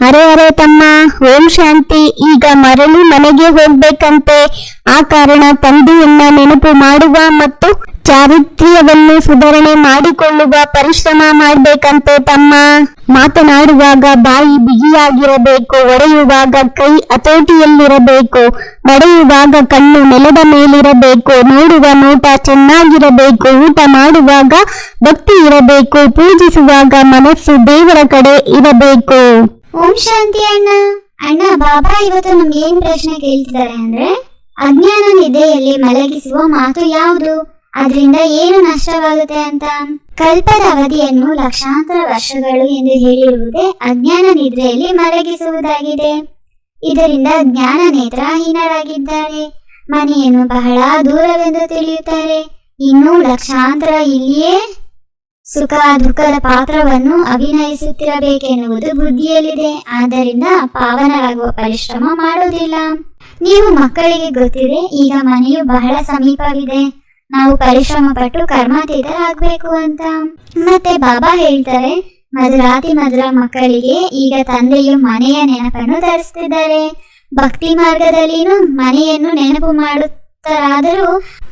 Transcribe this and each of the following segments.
ಅರೆ ಅರೆ ತಮ್ಮ, ಓಂ ಶಾಂತಿ. ಈಗ ಮರಳಿ ಮನೆಗೆ ಹೋಗ್ಬೇಕಂತೆ. ಆ ಕಾರಣ ತಂದೆಯನ್ನ ನೆನಪು ಮಾಡುವ ಮತ್ತು ಚಾರಿತ್ರ್ಯವನ್ನು ಸುಧಾರಣೆ ಮಾಡಿಕೊಳ್ಳುವ ಪರಿಶ್ರಮ ಮಾಡ್ಬೇಕಂತೆ ತಮ್ಮ. ಮಾತನಾಡುವಾಗ ಬಾಯಿ ಬಿಗಿಯಾಗಿರಬೇಕು, ಒಡೆಯುವಾಗ ಕೈ ಹತೋಟಿಯಲ್ಲಿರಬೇಕು, ನಡೆಯುವಾಗ ಕಣ್ಣು ನೆಲದ ಮೇಲಿರಬೇಕು, ನೋಡುವ ನೋಟ ಚೆನ್ನಾಗಿರಬೇಕು, ಊಟ ಮಾಡುವಾಗ ಭಕ್ತಿ ಇರಬೇಕು, ಪೂಜಿಸುವಾಗ ಮನಸ್ಸು ದೇವರ ಕಡೆ ಇರಬೇಕು. ಓಂ ಶಾಂತಿ ಅಣ್ಣ. ಅಣ್ಣ, ಬಾಬಾ ಇವತ್ತು ನಮ್ಗೆ ಏನ್ ಪ್ರಶ್ನೆ ಕೇಳ್ತಿದ್ದಾರೆ ಅಂದ್ರೆ, ಅಜ್ಞಾನ ನಿದ್ದೆಯಲ್ಲಿ ಮಲಗಿಸುವ ಮಾತು ಯಾವುದು, ಅದರಿಂದ ಏನು ನಷ್ಟವಾಗುತ್ತೆ ಅಂತ. ಕಲ್ಪದ ಅವಧಿಯನ್ನು ಲಕ್ಷಾಂತರ ವರ್ಷಗಳು ಎಂದು ಹೇಳಿರುವುದೇ ಅಜ್ಞಾನ ನಿದ್ರೆಯಲ್ಲಿ ಮಲಗಿಸುವುದಾಗಿದೆ. ಇದರಿಂದ ಜ್ಞಾನ ನೇತ್ರಹೀನರಾಗಿದ್ದಾರೆ. ಮನೆಯನ್ನು ಬಹಳ ದೂರವೆಂದು ತಿಳಿಯುತ್ತಾರೆ. ಇನ್ನೂ ಲಕ್ಷಾಂತರ ಇಲ್ಲಿಯೇ ಸುಖ ದುಃಖದ ಪಾತ್ರವನ್ನು ಅಭಿನಯಿಸುತ್ತಿರಬೇಕೆನ್ನುವುದು ಬುದ್ಧಿಯಲ್ಲಿದೆ. ಆದ್ದರಿಂದ ಪಾವನರಾಗುವ ಪರಿಶ್ರಮ ಮಾಡುವುದಿಲ್ಲ. ನೀವು ಮಕ್ಕಳಿಗೆ ಗೊತ್ತಿದೆ, ಈಗ ಮನೆಯು ಬಹಳ ಸಮೀಪವಿದೆ, ನಾವು ಪರಿಶ್ರಮ ಪಟ್ಟು ಕರ್ಮಾತೀತರಾಗಬೇಕು ಅಂತ. ಮತ್ತೆ ಬಾಬಾ ಹೇಳ್ತಾರೆ, ಮಧುರಾತಿ ಮಧುರ ಮಕ್ಕಳಿಗೆ ಈಗ ತಂದೆಯು ಮನೆಯ ನೆನಪನ್ನು ತರಿಸ್ತಿದ್ದಾರೆ. ಭಕ್ತಿ ಮಾರ್ಗದಲ್ಲಿನೂ ಮನೆಯನ್ನು ನೆನಪು ಮಾಡುತ್ತಾರಾದರೂ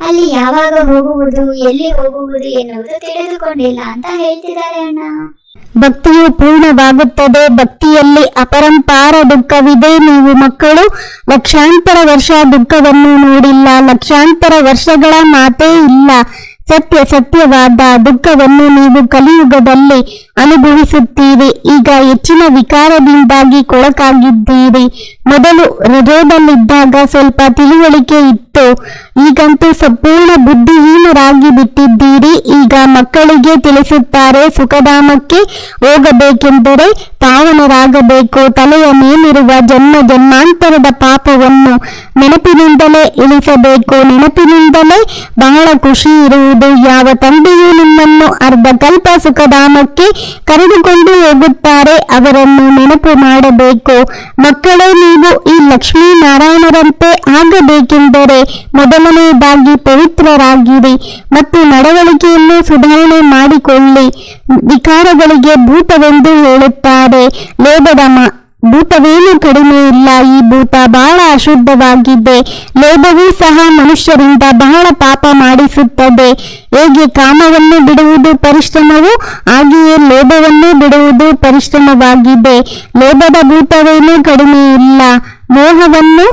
ಅಲ್ಲಿ ಯಾವಾಗ ಹೋಗುವುದು, ಎಲ್ಲಿ ಹೋಗುವುದು ಎನ್ನುವುದು ತಿಳಿದುಕೊಂಡಿಲ್ಲ ಅಂತ ಹೇಳ್ತಿದ್ದಾರೆ ಅಣ್ಣ. ಭಕ್ತಿಯು ಪೂರ್ಣವಾಗುತ್ತದೆ. ಭಕ್ತಿಯಲ್ಲಿ ಅಪರಂಪಾರ ದುಃಖವಿದೆ. ನೀವು ಮಕ್ಕಳು ಲಕ್ಷಾಂತರ ವರ್ಷ ದುಃಖವನ್ನು ನೋಡಿಲ್ಲ, ಲಕ್ಷಾಂತರ ವರ್ಷಗಳ ಮಾತೇ ಇಲ್ಲ. ಸತ್ಯವಾದ ದುಃಖವನ್ನು ನೀವು ಕಲಿಯುಗದಲ್ಲಿ ಅನುಭವಿಸುತ್ತೀರಿ. ಈಗ ಹೆಚ್ಚಿನ ವಿಕಾರದಿಂದಾಗಿ ಕೊಳಕಾಗಿದ್ದೀರಿ. ಮೊದಲು ಹೃದಯದಲ್ಲಿದ್ದಾಗ ಸ್ವಲ್ಪ ತಿಳುವಳಿಕೆ ಇತ್ತು, ಈಗಂತೂ ಸಂಪೂರ್ಣ ಬುದ್ಧಿಹೀನರಾಗಿ ಬಿಟ್ಟಿದ್ದೀರಿ. ಈಗ ಮಕ್ಕಳಿಗೆ ತಿಳಿಸುತ್ತಾರೆ, ಸುಖಧಾಮಕ್ಕೆ ಹೋಗಬೇಕೆಂದರೆ ಪಾವನರಾಗಬೇಕು. ತಲೆಯ ಮೇಲಿರುವ ಜನ್ಮ ಜನ್ಮಾಂತರದ ಪಾಪವನ್ನು ನೆನಪಿನಿಂದಲೇ ಇಳಿಸಬೇಕು. ನೆನಪಿನಿಂದಲೇ ಬಹಳ ಖುಷಿ ಇರುವುದು. ಯಾವ ತಂದೆಯು ನಿಮ್ಮನ್ನು ಅರ್ಧ ಕಲ್ಪ ಸುಖಧಾಮಕ್ಕೆ ಕರೆದುಕೊಂಡು ಹೋಗುತ್ತಾರೆ, ಅವರನ್ನು ನೆನಪು ಮಾಡಬೇಕು. ಮಕ್ಕಳೇ, ನೀವು ಈ ಲಕ್ಷ್ಮೀ ನಾರಾಯಣರಂತೆ ಆಗಬೇಕೆಂದರೆ ಮೊದಲನೆಯದಾಗಿ ಪವಿತ್ರರಾಗಿರಿ ಮತ್ತು ನಡವಳಿಕೆಯನ್ನು ಸುಧಾರಣೆ ಮಾಡಿಕೊಳ್ಳಿ. ವಿಕಾರಗಳಿಗೆ ಭೂತವೆಂದು ಹೇಳುತ್ತಾರೆ. ಲೋಭದ ಭೂತವೇನು ಕಡಿಮೆ ಇಲ್ಲ. ಈ ಭೂತ ಬಹಳ ಅಶುದ್ಧವಾಗಿದೆ. ಲೋಭವೂ ಸಹ ಮನುಷ್ಯರಿಂದ ಬಹಳ ಪಾಪ ಮಾಡಿಸುತ್ತದೆ. ಹೇಗೆ ಕಾಮವನ್ನು ಬಿಡುವುದು ಪರಿಶ್ರಮವೋ ಹಾಗೆಯೇ ಲೋಭವನ್ನು ಬಿಡುವುದು ಪರಿಶ್ರಮವಾಗಿದೆ. ಲೋಭದ ಭೂತವೇನು ಕಡಿಮೆ ಇಲ್ಲ. ಮೋಹವನ್ನು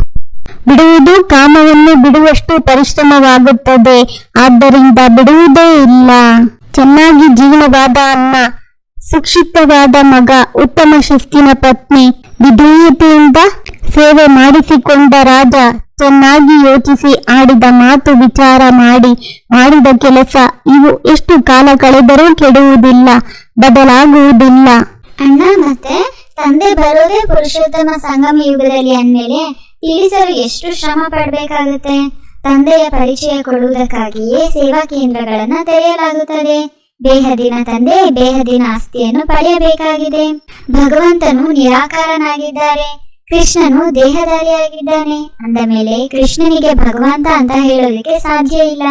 ಬಿಡುವುದು ಕಾಮವನ್ನು ಬಿಡುವಷ್ಟು ಪರಿಶ್ರಮವಾಗುತ್ತದೆ. ಆದ್ದರಿಂದ ಬಿಡುವುದೇ ಇಲ್ಲ. ಚೆನ್ನಾಗಿ ಜೀರ್ಣವಾದ ಅನ್ನ, ಸುಕ್ಷಿತವಾದ ಮಗ, ಉತ್ತಮ ಶಿಸ್ತಿನ ಪತ್ನಿ, ವಿಧೇಯತೆಯಿಂದ ಸೇವೆ ಮಾಡಿಸಿಕೊಂಡ ರಾಜ, ಚೆನ್ನಾಗಿ ಯೋಚಿಸಿ ಆಡಿದ ಮಾತು, ವಿಚಾರ ಮಾಡಿ ಮಾಡಿದ ಕೆಲಸ, ಇವು ಎಷ್ಟು ಕಾಲ ಕಳೆದರೂ ಕೆಡುವುದಿಲ್ಲ, ಬದಲಾಗುವುದಿಲ್ಲ. ಅಣ್ಣ, ಮತ್ತೆ ತಂದೆ ಬರೋದೇ ಪುರುಷೋತ್ತಮ ಸಂಗಮ ಯುಗದಲ್ಲಿ ಅಂದ್ಮೇಲೆ ತಿಳಿಸಲು ಎಷ್ಟು ಶ್ರಮ ಪಡಬೇಕಾಗುತ್ತೆ. ತಂದೆಯ ಪರಿಚಯ ಕೊಡುವುದಕ್ಕಾಗಿಯೇ ಸೇವಾ ಕೇಂದ್ರಗಳನ್ನ ತೆರೆಯಲಾಗುತ್ತದೆ. ಬೇಹದಿನ ತಂದೆ ಬೇಹದಿನ ಆಸ್ತಿಯನ್ನು ಪಡೆಯಬೇಕಾಗಿದೆ. ಭಗವಂತನು ನಿರಾಕಾರನಾಗಿದ್ದಾರೆ, ಕೃಷ್ಣನು ದೇಹಧಾರಿಯಾಗಿದ್ದಾನೆ. ಅಂದ ಮೇಲೆ ಕೃಷ್ಣನಿಗೆ ಭಗವಂತ ಅಂತ ಹೇಳೋದಕ್ಕೆ ಸಾಧ್ಯ ಇಲ್ಲ.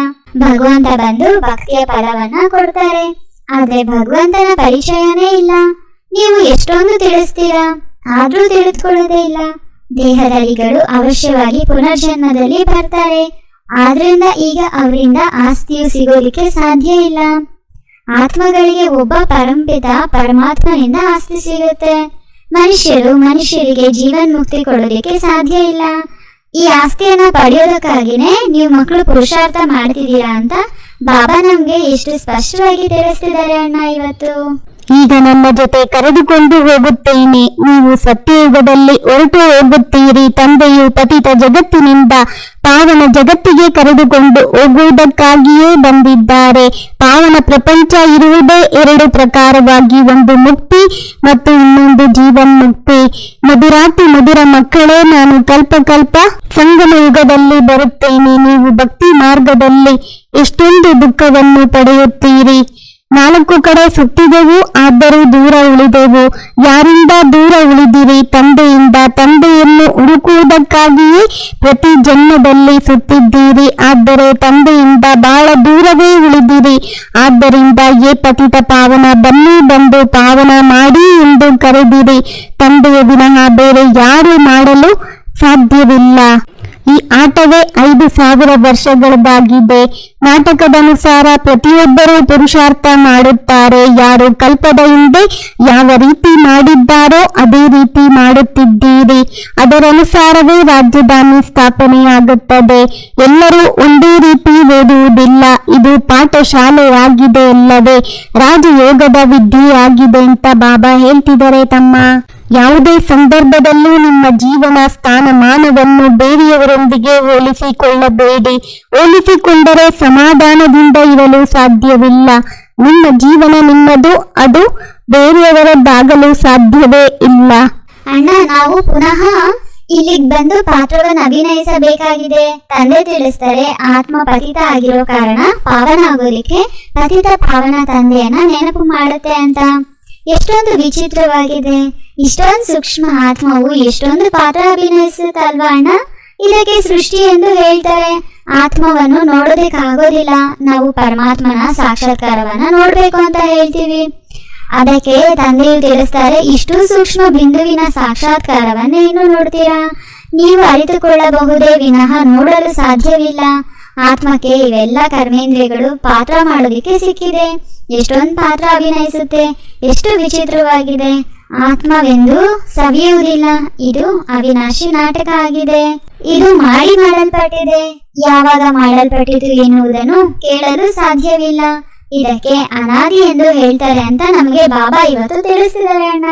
ಭಗವಂತ ಬಂದು ಭಕ್ತಿಯ ಫಲವನ್ನ ಕೊಡ್ತಾರೆ, ಆದ್ರೆ ಭಗವಂತನ ಪರಿಚಯನೇ ಇಲ್ಲ. ನೀವು ಎಷ್ಟೊಂದು ತಿಳಿಸ್ತೀರಾ, ಆದ್ರೂ ತಿಳಿದುಕೊಳ್ಳೋದೇ ಇಲ್ಲ. ದೇಹಧಾರಿಗಳು ಅವಶ್ಯವಾಗಿ ಪುನರ್ಜನ್ಮದಲ್ಲಿ ಬರ್ತಾರೆ, ಆದ್ರಿಂದ ಈಗ ಅವರಿಂದ ಆಸ್ತಿಯು ಸಿಗೋದಿಕ್ಕೆ ಸಾಧ್ಯ ಇಲ್ಲ. ಆತ್ಮಗಳಿಗೆ ಒಬ್ಬ ಪರಂಪಿತ ಪರಮಾತ್ಮನಿಂದ ಆಸ್ತಿ ಸಿಗುತ್ತೆ. ಮನುಷ್ಯರಿಗೆ ಜೀವನ್ಮುಕ್ತಿ ಕೊಡೋದಕ್ಕೆ ಸಾಧ್ಯ ಇಲ್ಲ. ಈ ಆಸ್ತಿಯನ್ನ ಪಡೆಯೋದಕ್ಕಾಗಿನೇ ನೀವು ಮಕ್ಕಳು ಪುರುಷಾರ್ಥ ಮಾಡ್ತಿದ್ದೀರಾ ಅಂತ ಬಾಬಾ ನಮ್ಗೆ ಎಷ್ಟು ಸ್ಪಷ್ಟವಾಗಿ ತಿಳಿಸ್ತಿದ್ದಾರೆ ಅಣ್ಣ ಇವತ್ತು. ಈಗ ನನ್ನ ಜೊತೆ ಕರೆದುಕೊಂಡು ಹೋಗುತ್ತೇನೆ. ನೀವು ಸತ್ಯಯುಗದಲ್ಲಿ ಹೊರಟು ಹೋಗುತ್ತೀರಿ. ತಂದೆಯು ಪತಿತ ಜಗತ್ತಿನಿಂದ ಪಾವನ ಜಗತ್ತಿಗೆ ಕರೆದುಕೊಂಡು ಹೋಗುವುದಕ್ಕಾಗಿಯೇ ಬಂದಿದ್ದಾರೆ. ಪಾವನ ಪ್ರಪಂಚ ಇರುವುದೇ ಎರಡು ಪ್ರಕಾರವಾಗಿ, ಒಂದು ಮುಕ್ತಿ ಮತ್ತು ಇನ್ನೊಂದು ಜೀವನ್ಮುಕ್ತಿ. ಮಧುರಾತಿ ಮಧುರ ಮಕ್ಕಳೇ, ನಾನು ಕಲ್ಪ ಸಂಗಮ ಯುಗದಲ್ಲಿ ಬರುತ್ತೇನೆ. ನೀವು ಭಕ್ತಿ ಮಾರ್ಗದಲ್ಲಿ ಎಷ್ಟೊಂದು ದುಃಖವನ್ನು ಪಡೆಯುತ್ತೀರಿ. 4 ಕಡೆ ಸುತ್ತಿದೆವು, ಆದರೂ ದೂರ ಉಳಿದೆವು. ಯಾರಿಂದ ದೂರ ಉಳಿದಿರಿ? ತಂದೆಯಿಂದ. ತಂದೆಯನ್ನು ಹುಡುಕುವುದಕ್ಕಾಗಿಯೇ ಪ್ರತಿ ಜನ್ಮದಲ್ಲಿ ಸುತ್ತಿದ್ದೀರಿ, ಆದರೆ ತಂದೆಯಿಂದ ಬಹಳ ದೂರವೇ ಉಳಿದಿರಿ. ಆದ್ದರಿಂದ ಏ ಪತಿತ ಪಾವನ, ಬನ್ನಿ ಬಂದು ಪಾವನ ಮಾಡಿ ಎಂದು ಕರೆದಿರಿ. ತಂದೆಯ ವಿನಃ ಬೇರೆ ಯಾರು ಮಾಡಲು ಸಾಧ್ಯವಿಲ್ಲ. ಈ ಆಟವೇ 5,000 ವರ್ಷಗಳದಾಗಿದೆ. ನಾಟಕದನುಸಾರ ಪ್ರತಿಯೊಬ್ಬರೂ ಪುರುಷಾರ್ಥ ಮಾಡುತ್ತಾರೆ. ಯಾರು ಕಲ್ಪದ ಹಿಂದೆ ಯಾವ ರೀತಿ ಮಾಡಿದ್ದಾರೋ ಅದೇ ರೀತಿ ಮಾಡುತ್ತಿದ್ದೀರಿ. ಅದರನುಸಾರವೇ ರಾಜಧಾನಿ ಸ್ಥಾಪನೆಯಾಗುತ್ತದೆ. ಎಲ್ಲರೂ ಒಂದೇ ರೀತಿ ಓದುವುದಿಲ್ಲ. ಇದು ಪಾಠಶಾಲೆಯಾಗಿದೆ ಅಲ್ಲವೇ? ರಾಜಯೋಗದ ವಿದ್ಯೆಯಾಗಿದೆ ಅಂತ ಬಾಬಾ ಹೇಳ್ತಿದ್ದಾರೆ ತಮ್ಮ. ಯಾವುದೇ ಸಂದರ್ಭದಲ್ಲೂ ನಿಮ್ಮ ಜೀವನ ಸ್ಥಾನಮಾನವನ್ನು ಬೇರೆಯವರೊಂದಿಗೆ ಹೋಲಿಸಿಕೊಳ್ಳಬೇಡಿ. ಹೋಲಿಸಿಕೊಂಡರೆ ಸಮಾಧಾನದಿಂದ ಇರಲು ಸಾಧ್ಯವಿಲ್ಲ. ನಿಮ್ಮ ಜೀವನ ನಿಮ್ಮದು, ಅದು ಬೇರೆಯವರದ್ದಾಗಲು ಸಾಧ್ಯವೇ ಇಲ್ಲ. ಅಣ್ಣ, ನಾವು ಪುನಃ ಇಲ್ಲಿಗೆ ಬಂದು ಪಾತ್ರವನ್ನು ಅಭಿನಯಿಸಬೇಕಾಗಿದೆ. ತಂದೆ ತಿಳಿಸ್ತಾರೆ, ಆತ್ಮ ಪತಿತ ಆಗಿರೋ ಕಾರಣ ಪಾವನ ಆಗೋಲಿಕ್ಕೆ ಪತಿತ ಪಾವನ ತಂದೆಯನ್ನ ನೆನಪು ಮಾಡುತ್ತೆ ಅಂತ. ಎಷ್ಟೊಂದು ವಿಚಿತ್ರವಾಗಿದೆ. ಇಷ್ಟೊಂದು ಸೂಕ್ಷ್ಮ ಆತ್ಮವು ಎಷ್ಟೊಂದು ಪಾತ್ರ ಅಭಿನಯಿಸುತ್ತಲ್ವಾ ಅಣ್ಣ? ಇದಕ್ಕೆ ಸೃಷ್ಟಿ ಎಂದು ಹೇಳ್ತಾರೆ. ಆತ್ಮವನ್ನು ನೋಡೋದಕ್ಕಾಗೋದಿಲ್ಲ. ನಾವು ಪರಮಾತ್ಮನ ಸಾಕ್ಷಾತ್ಕಾರವನ್ನ ನೋಡ್ಬೇಕು ಅಂತ ಹೇಳ್ತೀವಿ. ಅದಕ್ಕೆ ತಂದೆಯು ತಿಳಿಸ್ತಾರೆ, ಇಷ್ಟು ಸೂಕ್ಷ್ಮ ಬಿಂದುವಿನ ಸಾಕ್ಷಾತ್ಕಾರವನ್ನ ಏನು ನೋಡ್ತೀರಾ? ನೀವು ಅರಿತುಕೊಳ್ಳಬಹುದೇ ವಿನಃ ನೋಡಲು ಸಾಧ್ಯವಿಲ್ಲ. ಆತ್ಮಕ್ಕೆ ಇವೆಲ್ಲ ಕರ್ಮೇಂದ್ರಿಯಗಳು ಪಾತ್ರ ಮಾಡೋದಿಕ್ಕೆ ಸಿಕ್ಕಿದೆ. ಎಷ್ಟೊಂದು ಪಾತ್ರ ಅಭಿನಯಿಸುತ್ತೆ. ಎಷ್ಟು ವಿಚಿತ್ರವಾಗಿದೆ. ಆತ್ಮವೆಂದು ಸವಿಯುವುದಿಲ್ಲ. ಇದು ಅವಿನಾಶಿ ನಾಟಕ ಆಗಿದೆ. ಇದು ಮಾಡಲ್ಪಟ್ಟಿದೆ. ಯಾವಾಗ ಮಾಡಲ್ಪಟ್ಟಿತು ಎನ್ನುವುದನ್ನು ಕೇಳಲು ಸಾಧ್ಯವಿಲ್ಲ. ಇದಕ್ಕೆ ಅನಾದಿ ಎಂದು ಹೇಳ್ತಾರೆ ಅಂತ ನಮಗೆ ಬಾಬಾ ಇವತ್ತು ತಿಳಿಸಿದ್ದಾರೆ ಅಣ್ಣ.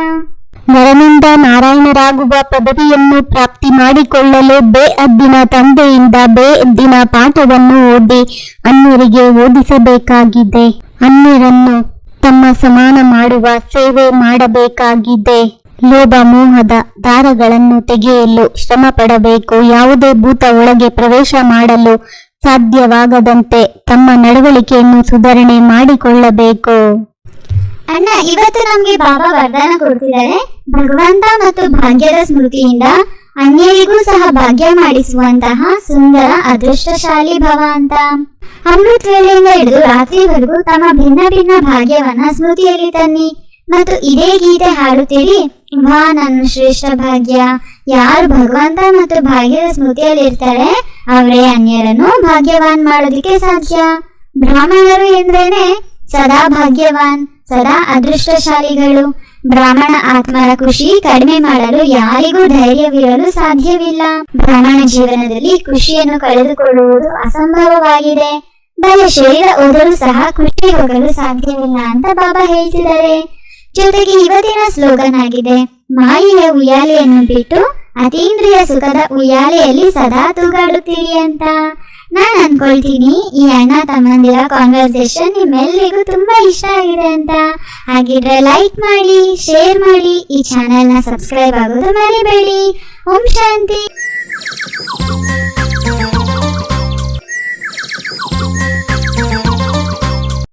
ನರನಿಂದ ನಾರಾಯಣರಾಗುವ ಪದವಿಯನ್ನು ಪ್ರಾಪ್ತಿ ಮಾಡಿಕೊಳ್ಳಲು ಬೇಅದ್ದಿನ ತಂದೆಯಿಂದ ಬೇಅದ್ದಿನ ಪಾಠವನ್ನು ಓದಿ ಅನ್ಯರಿಗೆ ಓದಿಸಬೇಕಾಗಿದೆ. ಅನ್ಯರನ್ನು ತಮ್ಮ ಸಮಾನ ಮಾಡುವ ಸೇವೆ ಮಾಡಬೇಕಾಗಿದೆ. ಲೋಭ ಮೋಹದ ದಾರಗಳನ್ನು ತೆಗೆಯಲು ಶ್ರಮ ಪಡಬೇಕು. ಯಾವುದೇ ಭೂತ ಒಳಗೆ ಪ್ರವೇಶ ಮಾಡಲು ಸಾಧ್ಯವಾಗದಂತೆ ತಮ್ಮ ನಡವಳಿಕೆಯನ್ನು ಸುಧಾರಣೆ ಮಾಡಿಕೊಳ್ಳಬೇಕು. ಅಣ್ಣ, ಇವತ್ತು ನಮ್ಗೆ ಬಾಬಾ ವರದಾನ ಕೊಡ್ತಿದ್ದಾರೆ. ಭಗವಂತ ಮತ್ತು ಭಾಗ್ಯದ ಸ್ಮೃತಿಯಿಂದ ಅನ್ಯರಿಗೂ ಸಹ ಭಾಗ್ಯ ಮಾಡಿಸುವಂತಹ ಸುಂದರ ಅದೃಷ್ಟಶಾಲಿ ಭವ ಅಂತ. ಅಮೃತ ವೇಳೆಯಿಂದ ಹಿಡಿದು ರಾತ್ರಿವರೆಗೂ ತಮ್ಮ ಭಿನ್ನ ಭಿನ್ನ ಭಾಗ್ಯವನ್ನ ಸ್ಮೃತಿಯಲ್ಲಿ ತನ್ನಿ ಮತ್ತು ಇದೇ ಗೀತೆ ಹಾಡುತ್ತೀರಿ. ವಾ ನನ್ನ ಶ್ರೇಷ್ಠ ಭಾಗ್ಯ. ಯಾರು ಭಗವಂತ ಮತ್ತು ಭಾಗ್ಯದ ಸ್ಮೃತಿಯಲ್ಲಿ ಇರ್ತಾರೆ ಅವರೇ ಅನ್ಯರನ್ನು ಭಾಗ್ಯವಾನ್ ಮಾಡೋದಿಕ್ಕೆ ಸಾಧ್ಯ. ಬ್ರಾಹ್ಮಣರು ಎಂದ್ರೇನೆ ಸದಾ ಭಾಗ್ಯವಾನ್, ಸದಾ ಅದೃಷ್ಟಶಾಲಿಗಳು. ಬ್ರಾಹ್ಮಣ ಆತ್ಮರ ಖುಷಿ ಕಡಿಮೆ ಮಾಡಲು ಯಾರಿಗೂ ಧೈರ್ಯವಿರಲು ಸಾಧ್ಯವಿಲ್ಲ. ಬ್ರಾಹ್ಮಣ ಜೀವನದಲ್ಲಿ ಖುಷಿಯನ್ನು ಕಳೆದುಕೊಳ್ಳುವುದು ಅಸಂಭವವಾಗಿದೆ. ಬಲೆ ಶರೀರ ಹೋದರೂ ಸಹ ಖುಷಿ ಹೋಗಲು ಸಾಧ್ಯವಿಲ್ಲ ಅಂತ ಬಾಬಾ ಹೇಳ್ತಿದ್ದಾರೆ. ಜೊತೆಗೆ ಇವತ್ತಿನ ಸ್ಲೋಗನ್ ಆಗಿದೆ, ಮಾಯೆಯ ಉಯ್ಯಾಲೆಯನ್ನು ಬಿಟ್ಟು ಅತೀಂದ್ರಿಯ ಸುಖದ ಉಯ್ಯಾಲೆಯಲ್ಲಿ ಸದಾ ತೂಗಾಡುತ್ತೀರಿ ಅಂತ. ನಾನು ಅನ್ಕೊಳ್ತೀನಿ ಈ ಅಣ್ಣ ತಮ್ಮಂದಿರ ಕಾನ್ವರ್ಸೇಷನ್ ನಿಮ್ಮೆಲ್ಲರಿಗೂ ತುಂಬಾ ಇಷ್ಟ ಆಗಿದೆ ಅಂತ. ಹಾಗಿದ್ರೆ ಲೈಕ್ ಮಾಡಿ, ಶೇರ್ ಮಾಡಿ, ಈ ಚಾನೆಲ್ನ ಸಬ್ಸ್ಕ್ರೈಬ್ ಆಗೋದು ಮರಿಬೇಡಿ. ಓಂ ಶಾಂತಿ.